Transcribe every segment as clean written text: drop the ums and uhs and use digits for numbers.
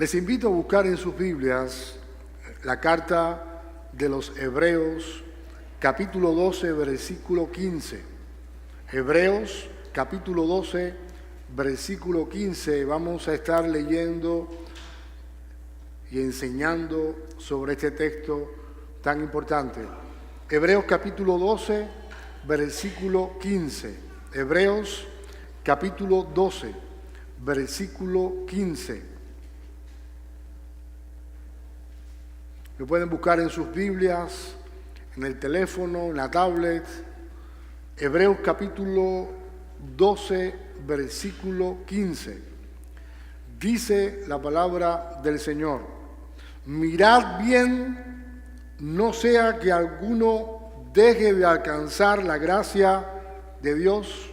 Les invito a buscar en sus Biblias la carta de los Hebreos, capítulo 12, versículo 15. Hebreos, capítulo 12, versículo 15. Vamos a estar leyendo y enseñando sobre este texto tan importante. Hebreos, capítulo 12, versículo 15. Hebreos, capítulo 12, versículo 15. Lo pueden buscar en sus Biblias, en el teléfono, en la tablet. Hebreos capítulo 12, versículo 15. Dice la palabra del Señor: mirad bien, no sea que alguno deje de alcanzar la gracia de Dios,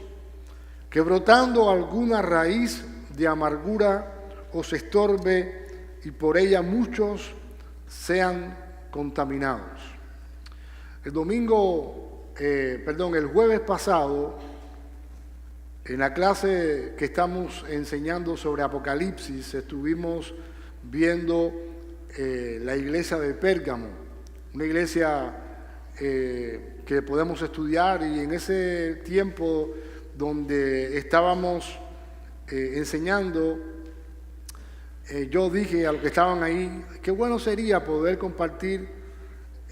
que brotando alguna raíz de amargura os estorbe y por ella muchos sean contaminados. El jueves pasado, en la clase que estamos enseñando sobre Apocalipsis, estuvimos viendo la iglesia de Pérgamo, una iglesia que podemos estudiar, y en ese tiempo donde estábamos enseñando, yo dije a los que estaban ahí, qué bueno sería poder compartir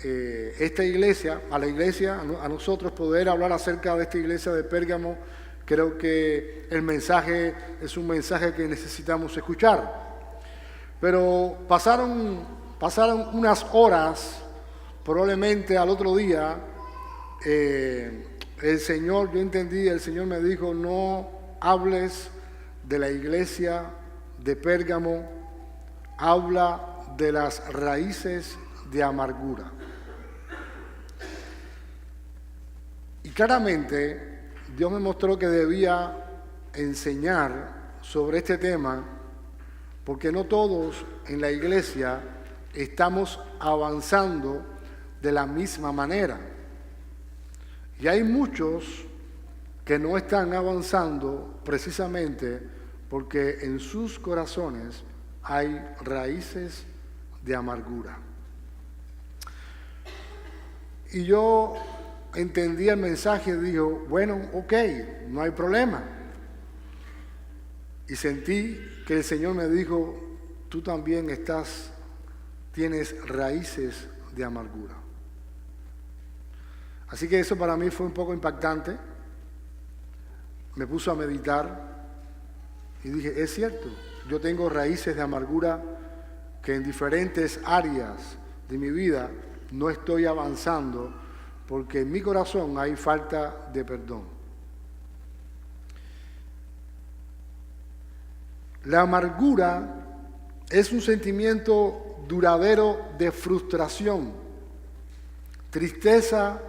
esta iglesia, a nosotros poder hablar acerca de esta iglesia de Pérgamo. Creo que el mensaje es un mensaje que necesitamos escuchar. Pero pasaron unas horas, probablemente al otro día, el Señor me dijo, no hables de la iglesia de Pérgamo, habla de las raíces de amargura. Y claramente Dios me mostró que debía enseñar sobre este tema, porque no todos en la iglesia estamos avanzando de la misma manera. Y hay muchos que no están avanzando precisamente porque en sus corazones hay raíces de amargura. Y yo entendí el mensaje y digo, bueno, ok, no hay problema. Y sentí que el Señor me dijo, tú también tienes raíces de amargura. Así que eso para mí fue un poco impactante. Me puso a meditar y dije, es cierto, yo tengo raíces de amargura que en diferentes áreas de mi vida no estoy avanzando porque en mi corazón hay falta de perdón. La amargura es un sentimiento duradero de frustración, tristeza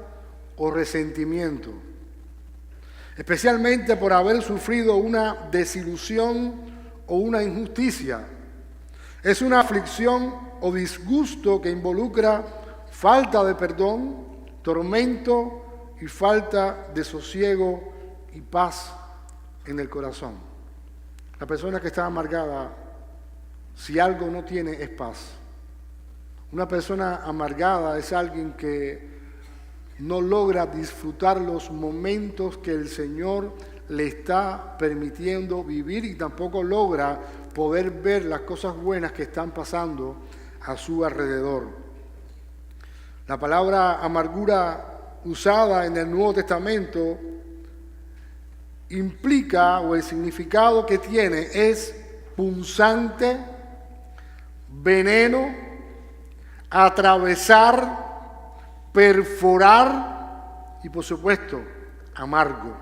o resentimiento, especialmente por haber sufrido una desilusión o una injusticia. Es una aflicción o disgusto que involucra falta de perdón, tormento y falta de sosiego y paz en el corazón. La persona que está amargada, si algo no tiene, es paz. Una persona amargada es alguien que no logra disfrutar los momentos que el Señor le está permitiendo vivir y tampoco logra poder ver las cosas buenas que están pasando a su alrededor. La palabra amargura usada en el Nuevo Testamento implica, o el significado que tiene, es punzante, veneno, atravesar, perforar y, por supuesto, amargo.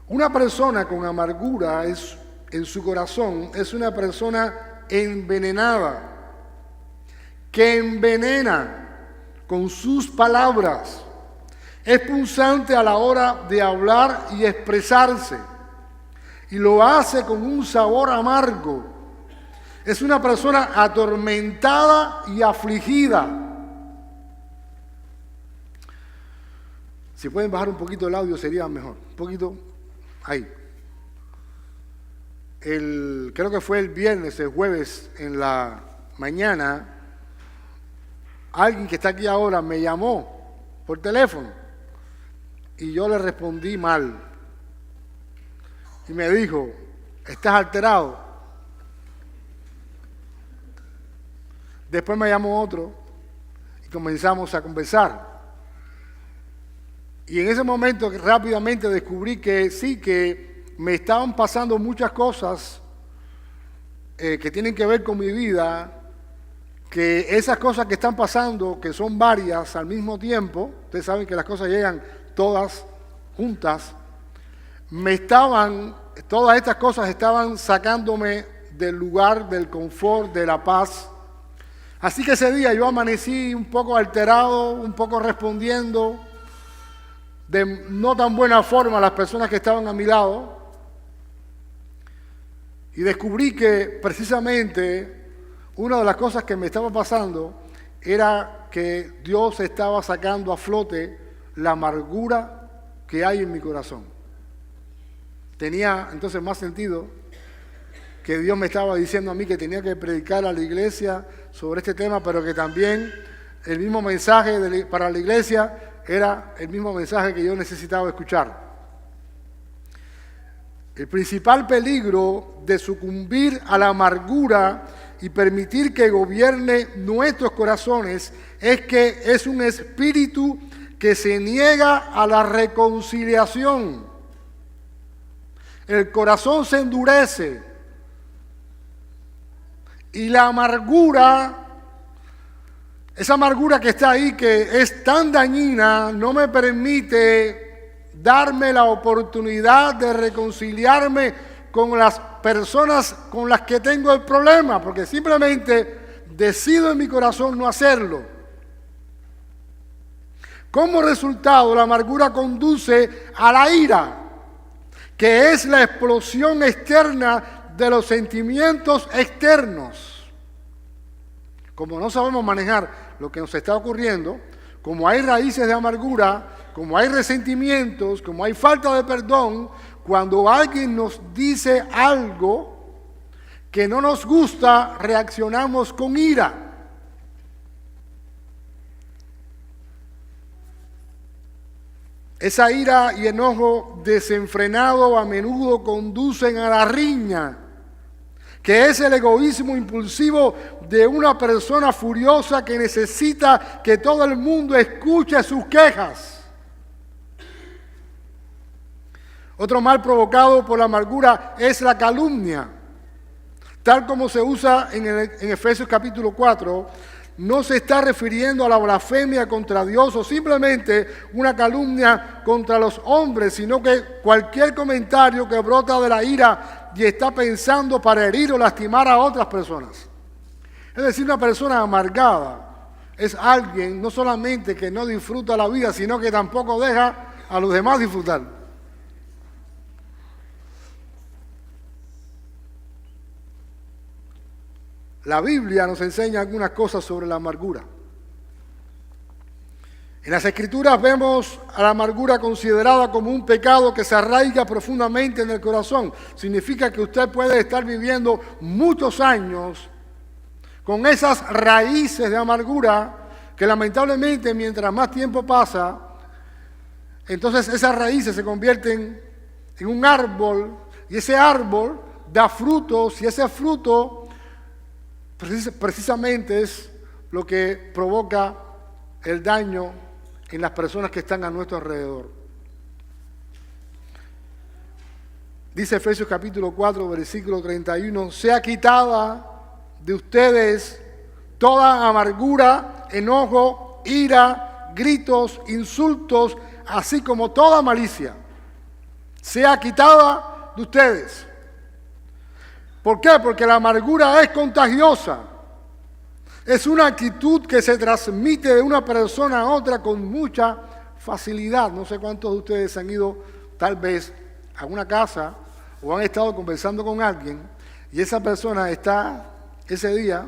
Una persona con amargura en su corazón es una persona envenenada, que envenena con sus palabras. Es punzante a la hora de hablar y expresarse, y lo hace con un sabor amargo. Es una persona atormentada y afligida. Si pueden bajar un poquito el audio sería mejor. Un poquito, ahí. creo que fue el viernes, el jueves en la mañana, alguien que está aquí ahora me llamó por teléfono y yo le respondí mal. Y me dijo, ¿estás alterado? Después me llamó otro y comenzamos a conversar. Y en ese momento rápidamente descubrí que sí, que me estaban pasando muchas cosas que tienen que ver con mi vida, que esas cosas que están pasando, que son varias al mismo tiempo, ustedes saben que las cosas llegan todas juntas, todas estas cosas estaban sacándome del lugar, del confort, de la paz. Así que ese día yo amanecí un poco alterado, un poco respondiendo de no tan buena forma a las personas que estaban a mi lado. Y descubrí que precisamente una de las cosas que me estaba pasando era que Dios estaba sacando a flote la amargura que hay en mi corazón. Tenía entonces más sentido que Dios me estaba diciendo a mí que tenía que predicar a la iglesia sobre este tema, pero que también el mismo mensaje para la iglesia era el mismo mensaje que yo necesitaba escuchar. El principal peligro de sucumbir a la amargura y permitir que gobierne nuestros corazones es que es un espíritu que se niega a la reconciliación. El corazón se endurece y la amargura, esa amargura que está ahí, que es tan dañina, no me permite darme la oportunidad de reconciliarme con las personas con las que tengo el problema, porque simplemente decido en mi corazón no hacerlo. Como resultado, la amargura conduce a la ira, que es la explosión externa de los sentimientos externos. Como no sabemos manejar lo que nos está ocurriendo, como hay raíces de amargura, como hay resentimientos, como hay falta de perdón, cuando alguien nos dice algo que no nos gusta, reaccionamos con ira. Esa ira y enojo desenfrenado a menudo conducen a la riña, que es el egoísmo impulsivo de una persona furiosa que necesita que todo el mundo escuche sus quejas. Otro mal provocado por la amargura es la calumnia. Tal como se usa en Efesios capítulo 4, no se está refiriendo a la blasfemia contra Dios o simplemente una calumnia contra los hombres, sino que cualquier comentario que brota de la ira y está pensando para herir o lastimar a otras personas. Es decir, una persona amargada es alguien no solamente que no disfruta la vida, sino que tampoco deja a los demás disfrutar. La Biblia nos enseña algunas cosas sobre la amargura. En las Escrituras vemos a la amargura considerada como un pecado que se arraiga profundamente en el corazón. Significa que usted puede estar viviendo muchos años con esas raíces de amargura que lamentablemente mientras más tiempo pasa, entonces esas raíces se convierten en un árbol y ese árbol da frutos y ese fruto precisamente es lo que provoca el daño en las personas que están a nuestro alrededor. Dice Efesios capítulo 4, versículo 31, sea quitada de ustedes toda amargura, enojo, ira, gritos, insultos, así como toda malicia. Sea quitada de ustedes. ¿Por qué? Porque la amargura es contagiosa. Es una actitud que se transmite de una persona a otra con mucha facilidad. No sé cuántos de ustedes han ido tal vez a una casa o han estado conversando con alguien y esa persona ese día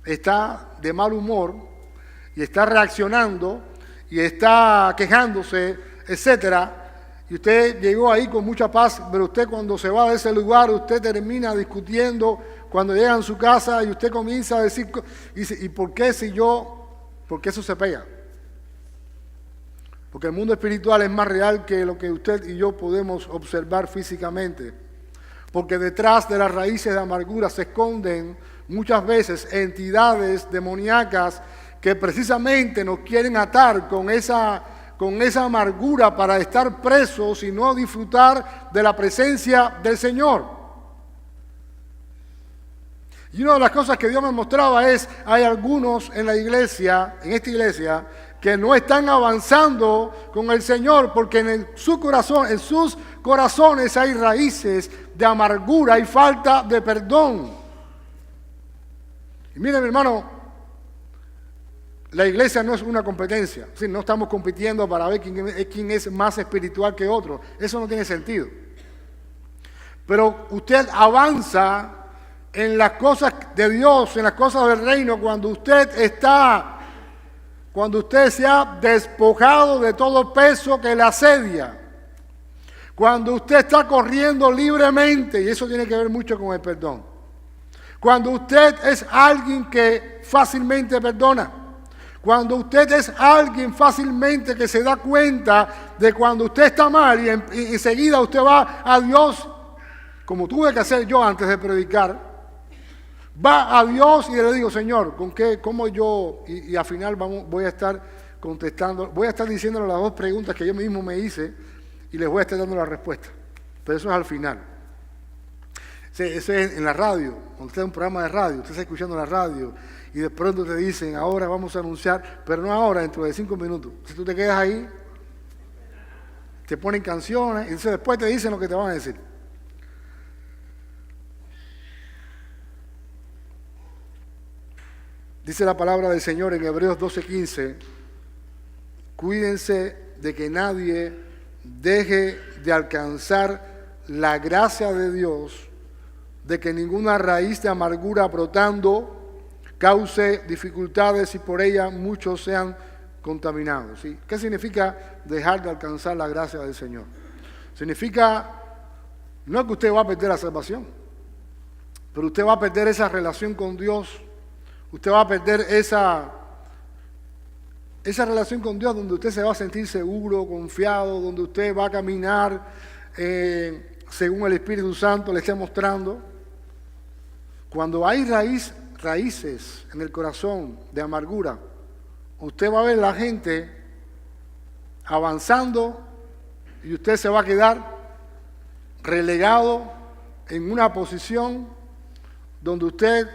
está de mal humor y está reaccionando y está quejándose, etcétera. y usted llegó ahí con mucha paz, pero usted cuando se va de ese lugar, usted termina discutiendo cuando llega a su casa y usted comienza a decir, ¿y por qué por qué eso se pega? Porque el mundo espiritual es más real que lo que usted y yo podemos observar físicamente. Porque detrás de las raíces de amargura se esconden muchas veces entidades demoníacas que precisamente nos quieren atar con esa amargura para estar presos y no disfrutar de la presencia del Señor. Y una de las cosas que Dios me mostraba es, hay algunos en la iglesia, en esta iglesia, que no están avanzando con el Señor porque en sus corazones hay raíces de amargura y falta de perdón. Y mire, mi hermano, la iglesia no es una competencia. ¿Sí? No estamos compitiendo para ver quién es más espiritual que otro. Eso no tiene sentido. Pero usted avanza en las cosas de Dios, en las cosas del reino, cuando usted se ha despojado de todo peso que le asedia. Cuando usted está corriendo libremente, y eso tiene que ver mucho con el perdón. Cuando usted es alguien que fácilmente perdona. Cuando usted es alguien fácilmente que se da cuenta de cuando usted está mal y enseguida usted va a Dios, como tuve que hacer yo antes de predicar, va a Dios y le digo, Señor, ¿cómo yo? Y al final voy a estar contestando, voy a estar diciéndole las dos preguntas que yo mismo me hice y les voy a estar dando la respuesta. Pero eso es al final. Eso es en la radio, cuando usted es un programa de radio, usted está escuchando la radio y de pronto te dicen, ahora vamos a anunciar, pero no ahora, dentro de 5 minutos. Si tú te quedas ahí, te ponen canciones y entonces después te dicen lo que te van a decir. Dice la palabra del Señor en Hebreos 12:15, cuídense de que nadie deje de alcanzar la gracia de Dios, de que ninguna raíz de amargura brotando cause dificultades y por ella muchos sean contaminados. ¿Sí? ¿Qué significa dejar de alcanzar la gracia del Señor? Significa no que usted va a perder la salvación, pero usted va a perder esa relación con Dios. Usted va a perder esa relación con Dios donde usted se va a sentir seguro, confiado, donde usted va a caminar según el Espíritu Santo le esté mostrando. Cuando hay raíces en el corazón de amargura, usted va a ver la gente avanzando y usted se va a quedar relegado en una posición donde usted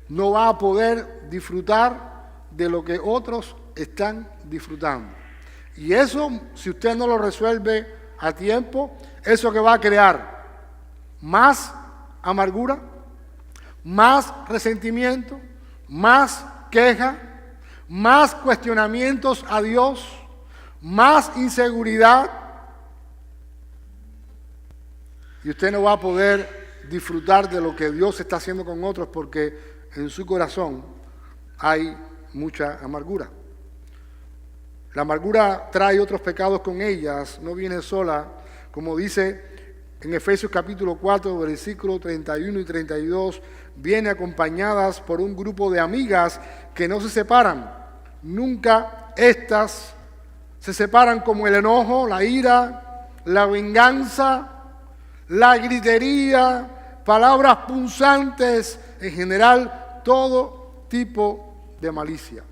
no va a poder disfrutar de lo que otros están disfrutando. Y eso, si usted no lo resuelve a tiempo, eso que va a crear más amargura, más resentimiento, más queja, más cuestionamientos a Dios, más inseguridad. Y usted no va a poder disfrutar de lo que Dios está haciendo con otros porque en su corazón hay mucha amargura. La amargura trae otros pecados con ellas, no viene sola, como dice en Efesios capítulo 4, versículos 31 y 32, viene acompañadas por un grupo de amigas que no se separan. Nunca estas se separan, como el enojo, la ira, la venganza, la gritería, palabras punzantes, en general, todo tipo de malicia.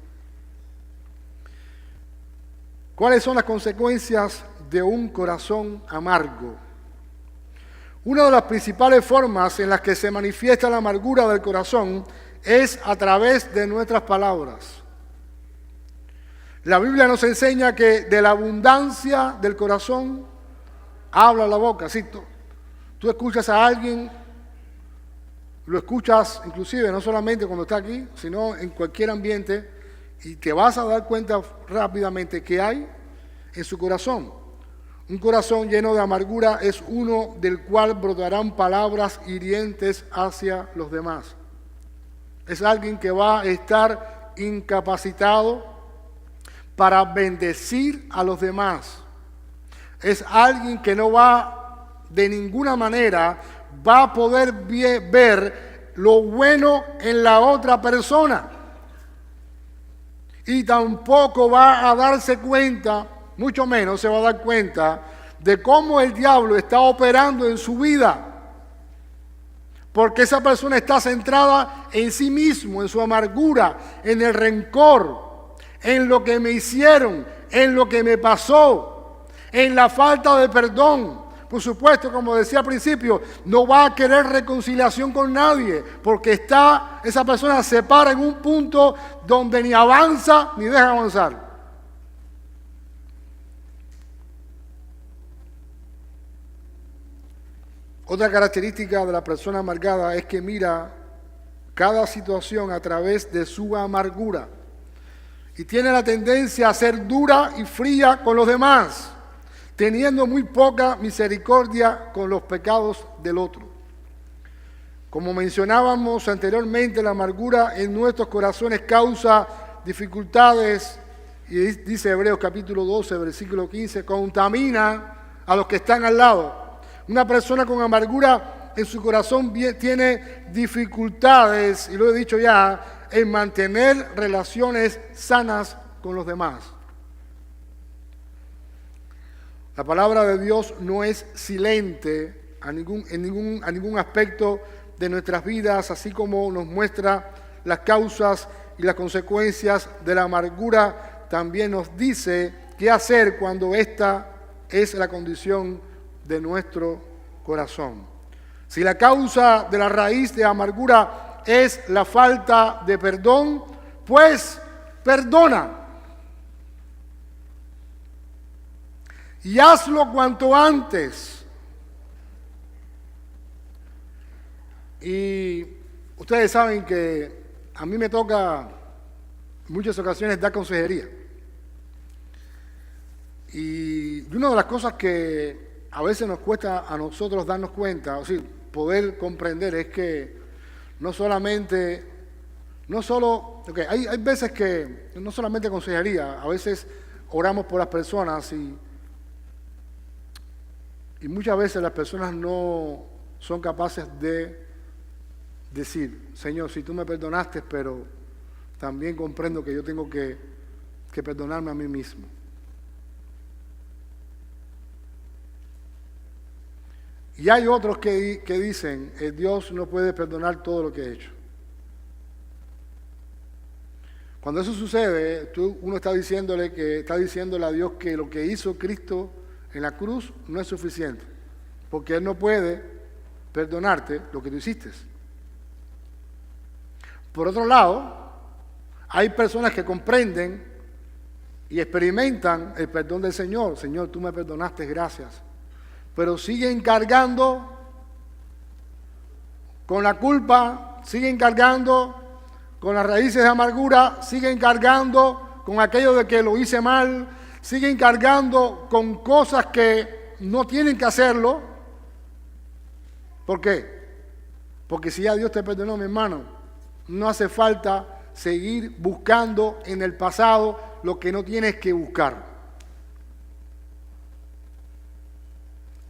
¿Cuáles son las consecuencias de un corazón amargo? Una de las principales formas en las que se manifiesta la amargura del corazón es a través de nuestras palabras. La Biblia nos enseña que de la abundancia del corazón habla la boca. Si tú escuchas a alguien, lo escuchas inclusive no solamente cuando está aquí, sino en cualquier ambiente, y te vas a dar cuenta rápidamente que hay en su corazón. Un corazón lleno de amargura es uno del cual brotarán palabras hirientes hacia los demás. Es alguien que va a estar incapacitado para bendecir a los demás. Es alguien que no va, de ninguna manera, va a poder ver lo bueno en la otra persona. Y tampoco va a darse cuenta, mucho menos se va a dar cuenta, de cómo el diablo está operando en su vida. Porque esa persona está centrada en sí mismo, en su amargura, en el rencor, en lo que me hicieron, en lo que me pasó, en la falta de perdón. Por supuesto, como decía al principio, no va a querer reconciliación con nadie, porque esa persona se para en un punto donde ni avanza ni deja avanzar. Otra característica de la persona amargada es que mira cada situación a través de su amargura y tiene la tendencia a ser dura y fría con los demás, teniendo muy poca misericordia con los pecados del otro. Como mencionábamos anteriormente, la amargura en nuestros corazones causa dificultades, y dice Hebreos capítulo 12, versículo 15, contamina a los que están al lado. Una persona con amargura en su corazón tiene dificultades, y lo he dicho ya, en mantener relaciones sanas con los demás. La palabra de Dios no es silente a ningún aspecto de nuestras vidas, así como nos muestra las causas y las consecuencias de la amargura, también nos dice qué hacer cuando esta es la condición de nuestro corazón. Si la causa de la raíz de amargura es la falta de perdón, pues perdona. Y hazlo cuanto antes. Y ustedes saben que a mí me toca en muchas ocasiones dar consejería. Y una de las cosas que a veces nos cuesta a nosotros darnos cuenta, o sea, poder comprender, es que hay veces que no solamente consejería, a veces oramos por las personas y muchas veces las personas no son capaces de decir, Señor, si tú me perdonaste, pero también comprendo que yo tengo que perdonarme a mí mismo. Y hay otros que dicen, Dios no puede perdonar todo lo que he hecho. Cuando eso sucede, uno está diciéndole a Dios que lo que hizo Cristo en la cruz no es suficiente, porque Él no puede perdonarte lo que tú hiciste. Por otro lado, hay personas que comprenden y experimentan el perdón del Señor. Señor, tú me perdonaste, gracias. Pero siguen cargando con la culpa, siguen cargando con las raíces de amargura, siguen cargando con aquello de que lo hice mal, siguen cargando con cosas que no tienen que hacerlo. ¿Por qué? Porque si ya Dios te perdonó, mi hermano, no hace falta seguir buscando en el pasado lo que no tienes que buscar.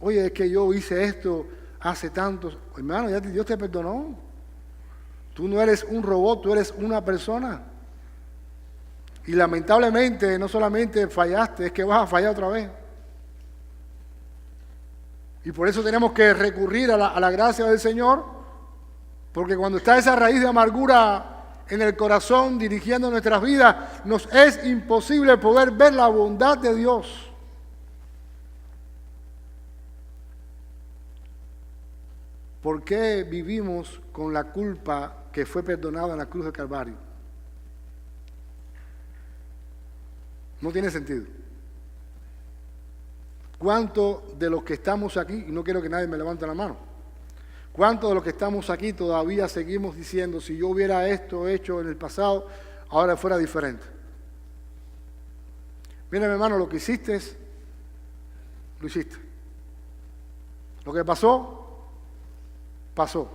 Oye, es que yo hice esto hace tantos. Hermano, ya Dios te perdonó. Tú no eres un robot, tú eres una persona. Y lamentablemente no solamente fallaste, es que vas a fallar otra vez. Y por eso tenemos que recurrir a la gracia del Señor, porque cuando está esa raíz de amargura en el corazón dirigiendo nuestras vidas, nos es imposible poder ver la bondad de Dios. ¿Por qué vivimos con la culpa que fue perdonada en la cruz de Calvario? No tiene sentido. ¿Cuántos de los que estamos aquí, y no quiero que nadie me levante la mano, cuántos de los que estamos aquí todavía seguimos diciendo, si yo hubiera esto hecho en el pasado, ahora fuera diferente? Mira, mi hermano, lo que hiciste, lo hiciste. Lo que pasó, pasó.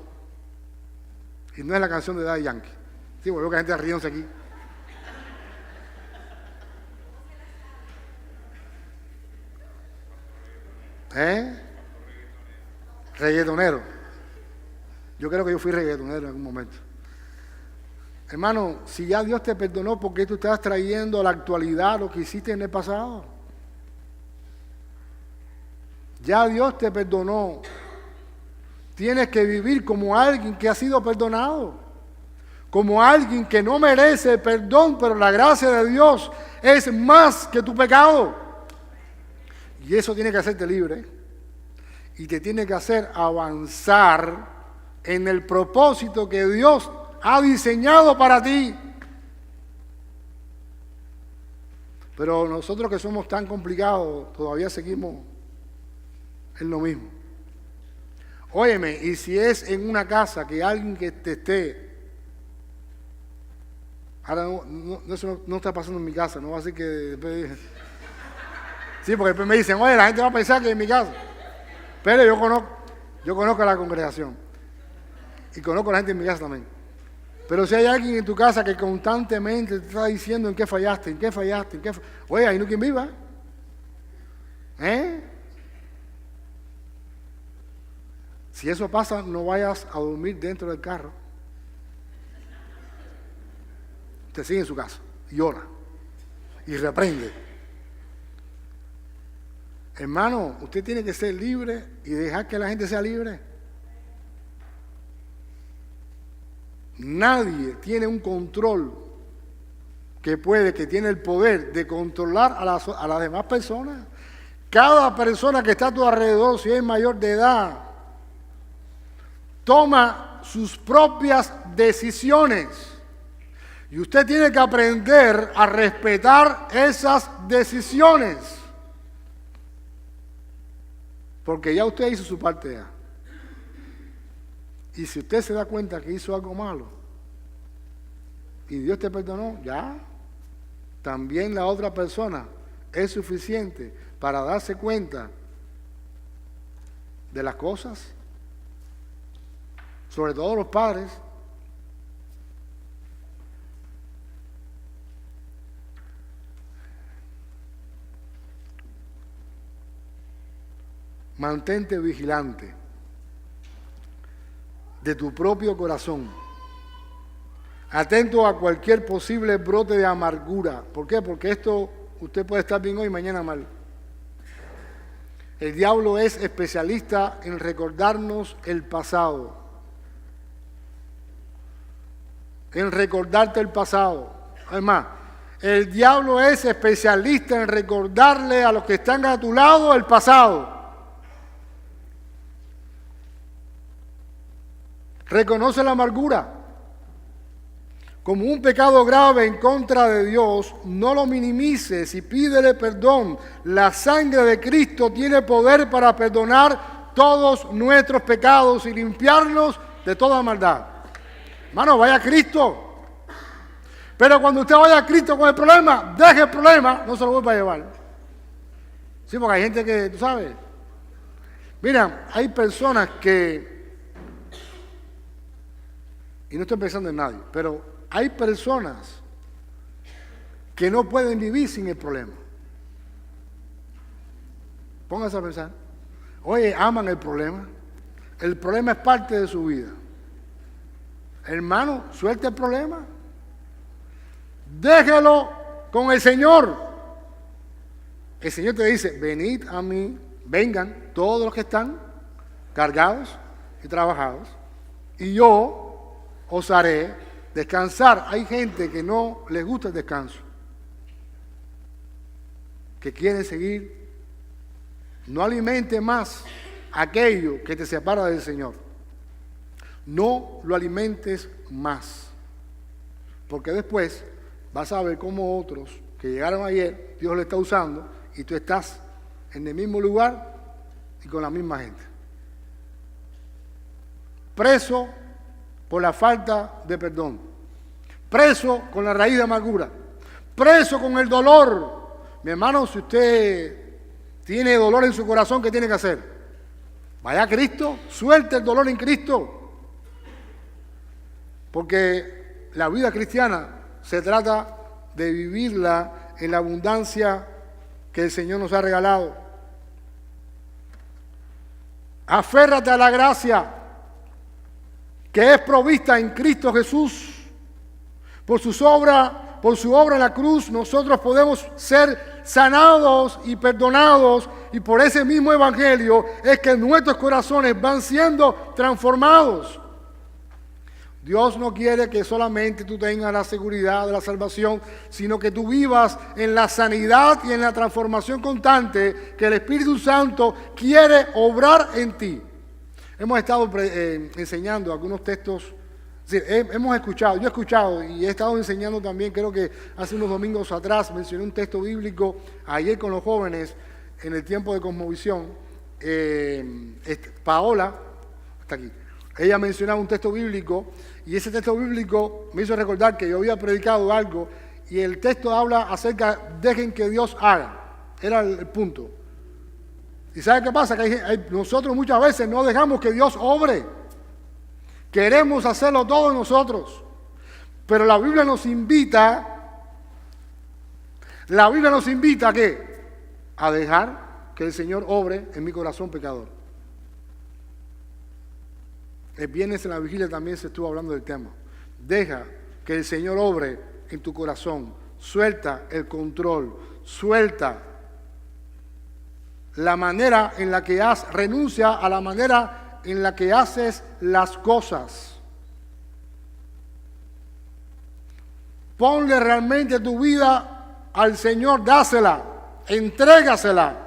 Y no es la canción de Daddy Yankee. Sí, bueno, veo que la gente riéndose aquí. ¿Eh? Reggaetonero. Yo creo que yo fui reggaetonero en algún momento. Hermano, si ya Dios te perdonó, ¿por qué tú estás trayendo a la actualidad lo que hiciste en el pasado? Ya Dios te perdonó. Tienes que vivir como alguien que ha sido perdonado. Como alguien que no merece perdón, pero la gracia de Dios es más que tu pecado. Y eso tiene que hacerte libre. Y te tiene que hacer avanzar en el propósito que Dios ha diseñado para ti. Pero nosotros que somos tan complicados, todavía seguimos en lo mismo. Óyeme, y si es en una casa que alguien que te esté... Ahora eso no está pasando en mi casa, no va a ser que después... Sí, porque después me dicen, oye, la gente va a pensar que es en mi casa. Pero yo conozco a la congregación. Y conozco a la gente en mi casa también. Pero si hay alguien en tu casa que constantemente te está diciendo en qué fallaste, en qué fallaste, oye, ahí no hay quien viva. Si eso pasa, no vayas a dormir dentro del carro. Te sigue en su casa y ora y reprende. Hermano, usted tiene que ser libre y dejar que la gente sea libre. Nadie tiene un control que tiene el poder de controlar a las demás personas. Cada persona que está a tu alrededor, si es mayor de edad, toma sus propias decisiones. Y usted tiene que aprender a respetar esas decisiones. Porque ya usted hizo su parte ya. Y si usted se da cuenta que hizo algo malo y Dios te perdonó, ya. También la otra persona es suficiente para darse cuenta de las cosas. Sobre todo los padres. Mantente vigilante de tu propio corazón, atento a cualquier posible brote de amargura. ¿Por qué? Porque esto usted puede estar bien hoy y mañana mal. El diablo es especialista en recordarnos el pasado, en recordarte el pasado. Además, el diablo es especialista en recordarle a los que están a tu lado el pasado. Reconoce la amargura como un pecado grave en contra de Dios. No lo minimices y pídele perdón. La sangre de Cristo tiene poder para perdonar todos nuestros pecados y limpiarnos de toda maldad. Hermano, vaya a Cristo. Pero cuando usted vaya a Cristo con el problema, deje el problema, no se lo vuelva a llevar. Sí, porque hay gente que, tú sabes. Mira, hay personas que... Y no estoy pensando en nadie, pero hay personas que no pueden vivir sin el problema. Pónganse a pensar. Oye, aman el problema. El problema es parte de su vida. Hermano, suelta el problema. Déjalo con el Señor. El Señor te dice, venid a mí, vengan todos los que están cargados y trabajados, y yo os haré descansar. Hay gente que no les gusta el descanso, que quiere seguir. No alimente más aquello que te separa del Señor. No lo alimentes más, porque después vas a ver cómo otros que llegaron ayer, Dios lo está usando y tú estás en el mismo lugar y con la misma gente. Preso por la falta de perdón, preso con la raíz de amargura, preso con el dolor. Mi hermano, si usted tiene dolor en su corazón, ¿qué tiene que hacer? Vaya a Cristo, suelte el dolor en Cristo. Porque la vida cristiana se trata de vivirla en la abundancia que el Señor nos ha regalado. Aférrate a la gracia que es provista en Cristo Jesús. Por su obra en la cruz, nosotros podemos ser sanados y perdonados, y por ese mismo evangelio es que nuestros corazones van siendo transformados. Dios no quiere que solamente tú tengas la seguridad de la salvación, sino que tú vivas en la sanidad y en la transformación constante que el Espíritu Santo quiere obrar en ti. Hemos estado enseñando algunos textos. Sí, yo he escuchado y he estado enseñando también, creo que hace unos domingos atrás mencioné un texto bíblico ayer con los jóvenes en el tiempo de Cosmovisión. Paola, está aquí, ella mencionaba un texto bíblico y ese texto bíblico me hizo recordar que yo había predicado algo y el texto habla acerca, dejen que Dios haga, era el punto. ¿Y sabe qué pasa? Que nosotros muchas veces no dejamos que Dios obre. Queremos hacerlo todos nosotros, pero la Biblia nos invita ¿a qué? A dejar que el Señor obre en mi corazón pecador. El viernes en la vigilia también se estuvo hablando del tema. Deja que el Señor obre en tu corazón. Suelta el control, suelta la manera en la que renuncia a la manera en la que haces las cosas. Ponle realmente tu vida al Señor, dásela, entrégasela.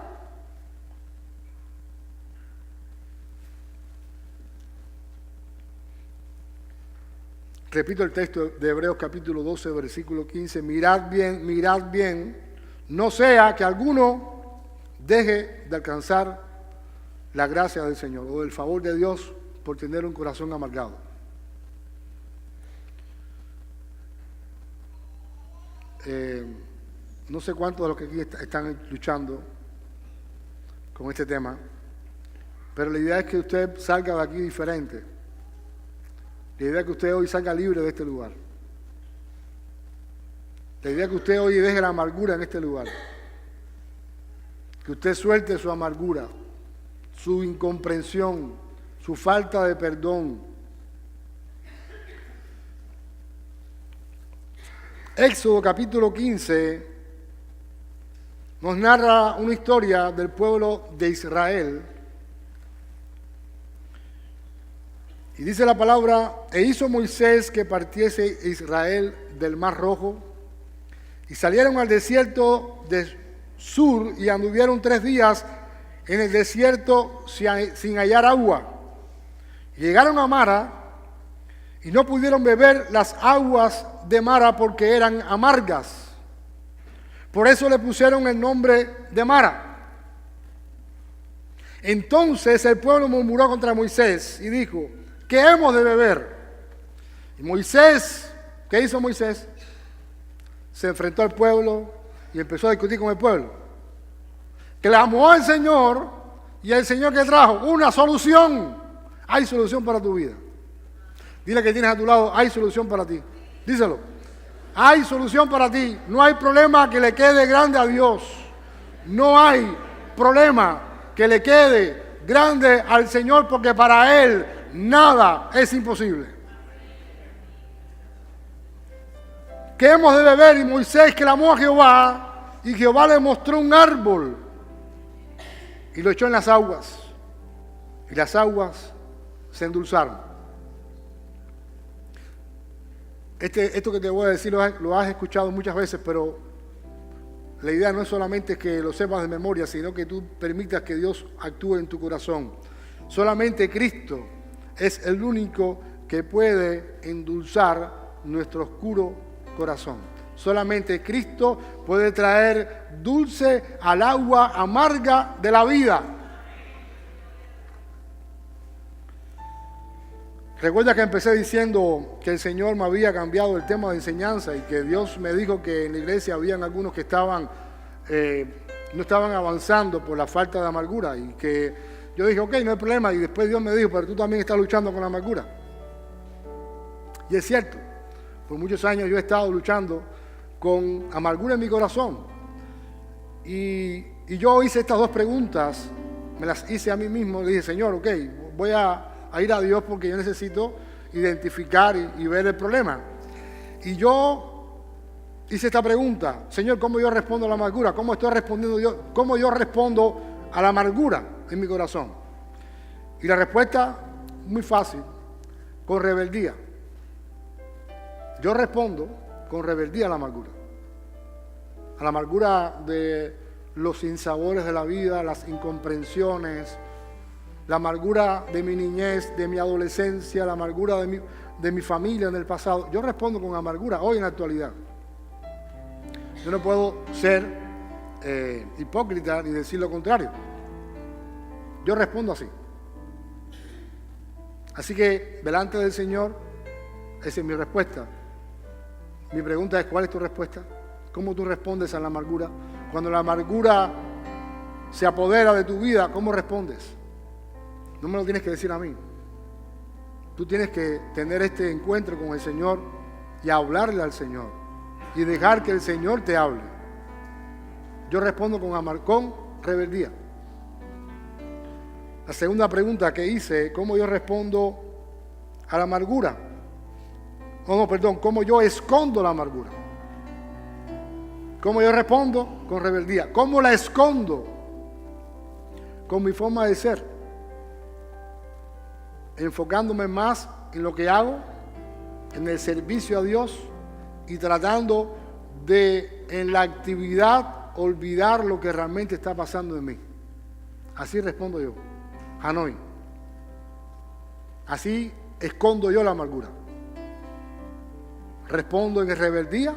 Repito el texto de Hebreos capítulo 12, versículo 15. Mirad bien, no sea que alguno deje de alcanzar la gracia del Señor o el favor de Dios por tener un corazón amargado. No sé cuántos de los que aquí están luchando con este tema, pero la idea es que usted salga de aquí diferente. La idea es que usted hoy salga libre de este lugar. La idea es que usted hoy deje la amargura en este lugar. Que usted suelte su amargura, su incomprensión, su falta de perdón. Éxodo capítulo 15 nos narra una historia del pueblo de Israel. Y dice la palabra, e hizo Moisés que partiese Israel del Mar Rojo, y salieron al desierto de Sur y anduvieron 3 días en el desierto sin hallar agua. Llegaron a Mara y no pudieron beber las aguas de Mara porque eran amargas. Por eso le pusieron el nombre de Mara. Entonces el pueblo murmuró contra Moisés y dijo, ¿qué hemos de beber? Y Moisés, ¿qué hizo Moisés? Se enfrentó al pueblo y empezó a discutir con el pueblo. Clamó al Señor y el Señor que trajo una solución. Hay solución para tu vida. Dile que tienes a tu lado, hay solución para ti. Díselo. Hay solución para ti. No hay problema que le quede grande a Dios. No hay problema que le quede grande al Señor porque para Él nada es imposible. ¿Qué hemos de beber? Y Moisés clamó a Jehová y Jehová le mostró un árbol y lo echó en las aguas y las aguas se endulzaron. Esto que te voy a decir lo has escuchado muchas veces, pero la idea no es solamente que lo sepas de memoria, sino que tú permitas que Dios actúe en tu corazón. Solamente Cristo es el único que puede endulzar nuestro oscuro corazón. Solamente Cristo puede traer dulce al agua amarga de la vida. Recuerda que empecé diciendo que el Señor me había cambiado el tema de enseñanza y que Dios me dijo que en la iglesia habían algunos que no estaban avanzando por la falta de amargura y que yo dije, ok, no hay problema, y después Dios me dijo, pero tú también estás luchando con la amargura. Y es cierto, por muchos años yo he estado luchando con amargura en mi corazón. Y yo hice estas 2 preguntas me las hice a mí mismo. Le dije, Señor, ok, voy a ir a Dios porque yo necesito identificar y ver el problema. Y yo hice esta pregunta, Señor, ¿cómo yo respondo a la amargura? ¿Cómo estoy respondiendo yo? ¿Cómo yo respondo a la amargura en mi corazón? Y la respuesta, muy fácil, con rebeldía. Yo respondo con rebeldía a la amargura. A la amargura de los sinsabores de la vida, las incomprensiones, la amargura de mi niñez, de mi adolescencia, la amargura de mi familia en el pasado. Yo respondo con amargura hoy en la actualidad. Yo no puedo ser hipócrita ni decir lo contrario. Yo respondo así. Así que delante del Señor, esa es mi respuesta. Mi pregunta es, ¿cuál es tu respuesta? ¿Cómo tú respondes a la amargura? Cuando la amargura se apodera de tu vida, ¿cómo respondes? No me lo tienes que decir a mí. Tú tienes que tener este encuentro con el Señor y hablarle al Señor y dejar que el Señor te hable. Yo respondo con rebeldía. La segunda pregunta que hice, ¿cómo yo respondo a la amargura? ¿Cómo yo escondo la amargura? ¿Cómo yo respondo? Con rebeldía. ¿Cómo la escondo? Con mi forma de ser. Enfocándome más en lo que hago, en el servicio a Dios y tratando de, en la actividad, olvidar lo que realmente está pasando en mí. Así respondo yo. Hanoi. Así escondo yo la amargura. Respondo en rebeldía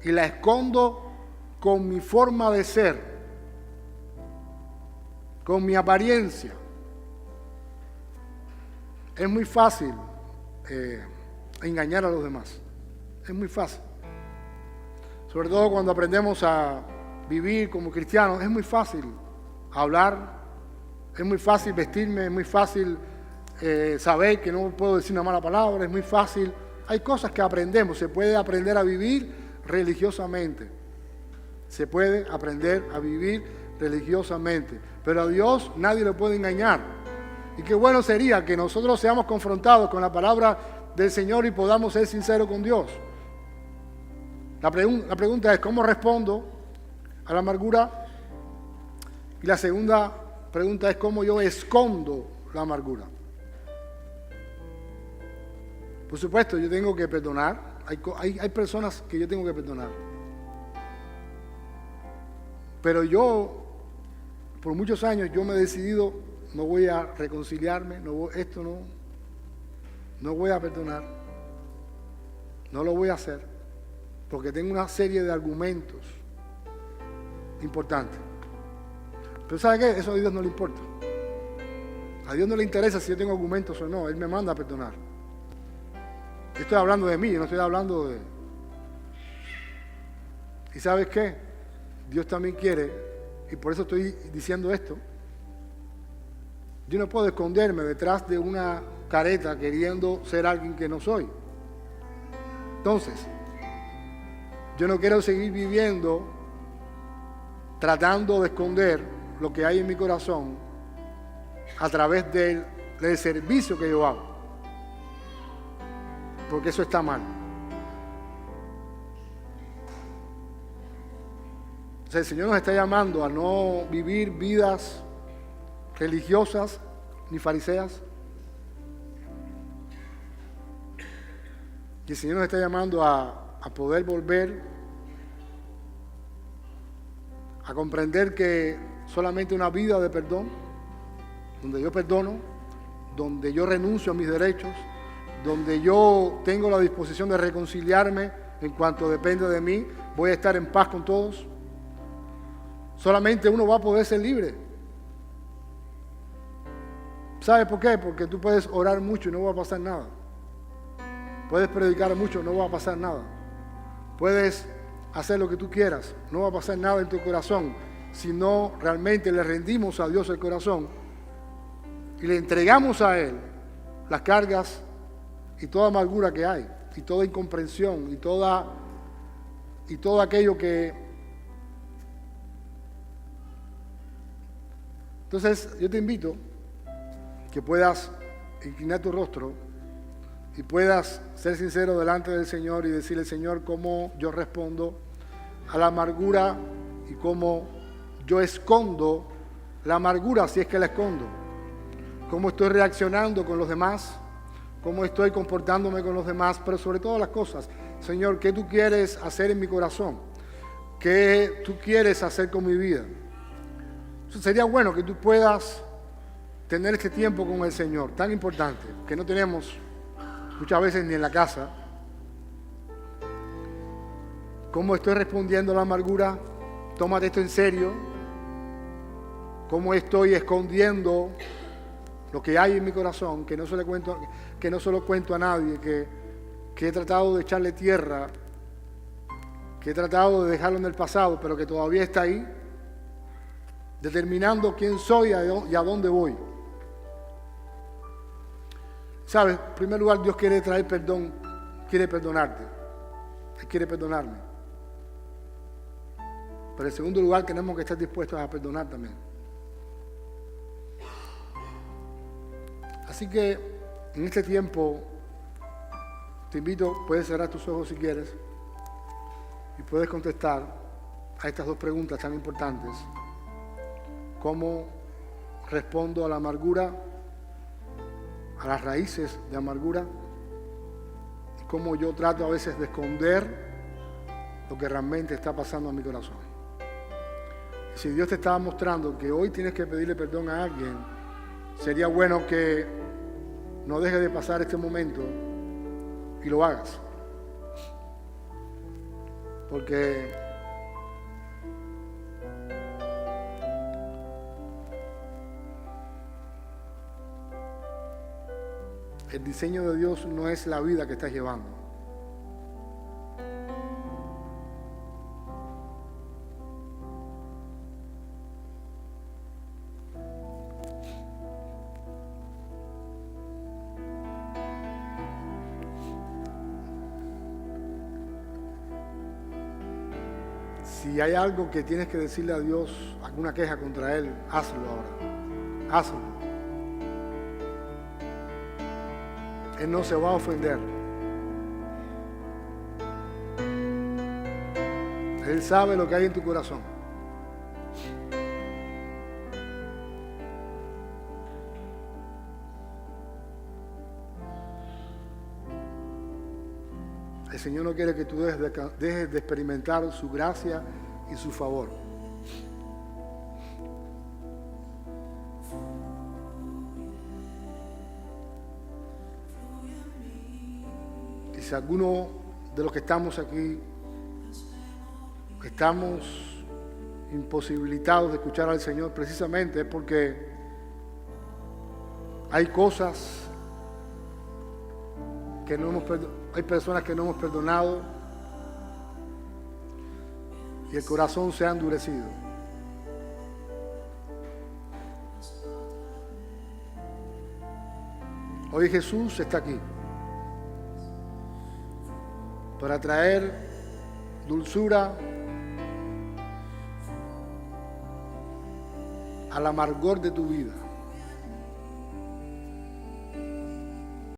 y la escondo con mi forma de ser, con mi apariencia. Es muy fácil engañar a los demás. Es muy fácil. Sobre todo cuando aprendemos a vivir como cristianos, es muy fácil hablar, es muy fácil vestirme, es muy fácil saber que no puedo decir una mala palabra, es muy fácil. Hay cosas que aprendemos, se puede aprender a vivir religiosamente. Se puede aprender a vivir religiosamente. Pero a Dios nadie le puede engañar. Y qué bueno sería que nosotros seamos confrontados con la palabra del Señor y podamos ser sinceros con Dios. La pregunta es, ¿cómo respondo a la amargura? Y la segunda pregunta es, ¿cómo yo escondo la amargura? Por supuesto, yo tengo que perdonar. Hay personas que yo tengo que perdonar. Pero yo, por muchos años, yo me he decidido, no voy a reconciliarme, no voy a perdonar, no lo voy a hacer, porque tengo una serie de argumentos importantes. Pero ¿sabe qué? Eso a Dios no le importa. A Dios no le interesa si yo tengo argumentos o no, Él me manda a perdonar. Yo estoy hablando de mí, yo no estoy hablando de... ¿Y sabes qué? Dios también quiere, y por eso estoy diciendo esto. Yo no puedo esconderme detrás de una careta queriendo ser alguien que no soy. Entonces, yo no quiero seguir viviendo tratando de esconder lo que hay en mi corazón a través del servicio que yo hago. Porque eso está mal. O sea, el Señor nos está llamando a no vivir vidas religiosas ni fariseas. Y el Señor nos está llamando a poder volver a comprender que solamente una vida de perdón, donde yo perdono, donde yo renuncio a mis derechos, donde yo tengo la disposición de reconciliarme en cuanto depende de mí, voy a estar en paz con todos. Solamente uno va a poder ser libre. ¿Sabe por qué? Porque tú puedes orar mucho y no va a pasar nada. Puedes predicar mucho, no va a pasar nada. Puedes hacer lo que tú quieras, no va a pasar nada en tu corazón, si no realmente le rendimos a Dios el corazón y le entregamos a Él las cargas y toda amargura que hay, y toda incomprensión, y todo aquello que Entonces, yo te invito que puedas inclinar tu rostro y puedas ser sincero delante del Señor y decirle, Señor, cómo yo respondo a la amargura y cómo yo escondo la amargura si es que la escondo. Cómo estoy reaccionando con los demás, cómo estoy comportándome con los demás, pero sobre todas las cosas, Señor, ¿qué tú quieres hacer en mi corazón? ¿Qué tú quieres hacer con mi vida? Entonces, sería bueno que tú puedas tener este tiempo con el Señor, tan importante, que no tenemos muchas veces ni en la casa. ¿Cómo estoy respondiendo a la amargura? Tómate esto en serio. ¿Cómo estoy escondiendo lo que hay en mi corazón, que no se lo cuento a nadie, que he tratado de echarle tierra, que he tratado de dejarlo en el pasado, pero que todavía está ahí, determinando quién soy y a dónde voy? ¿Sabes? En primer lugar, Dios quiere traer perdón, quiere perdonarte. Él quiere perdonarme. Pero en segundo lugar, tenemos que estar dispuestos a perdonar también. Así que en este tiempo te invito, puedes cerrar tus ojos si quieres y puedes contestar a estas dos preguntas tan importantes. ¿Cómo respondo a la amargura, a las raíces de amargura? Y cómo yo trato a veces de esconder lo que realmente está pasando en mi corazón. Y si Dios te estaba mostrando que hoy tienes que pedirle perdón a alguien, sería bueno que no dejes de pasar este momento y lo hagas. Porque el diseño de Dios no es la vida que estás llevando. Si hay algo que tienes que decirle a Dios, alguna queja contra Él, hazlo ahora. Hazlo. Él no se va a ofender. Él sabe lo que hay en tu corazón. El Señor no quiere que tú dejes de experimentar su gracia y su favor. Y si alguno de los que estamos aquí estamos imposibilitados de escuchar al Señor, precisamente es porque hay cosas que no hemos perdonado. Hay personas que no hemos perdonado y el corazón se ha endurecido. Hoy Jesús está aquí para traer dulzura al amargor de tu vida.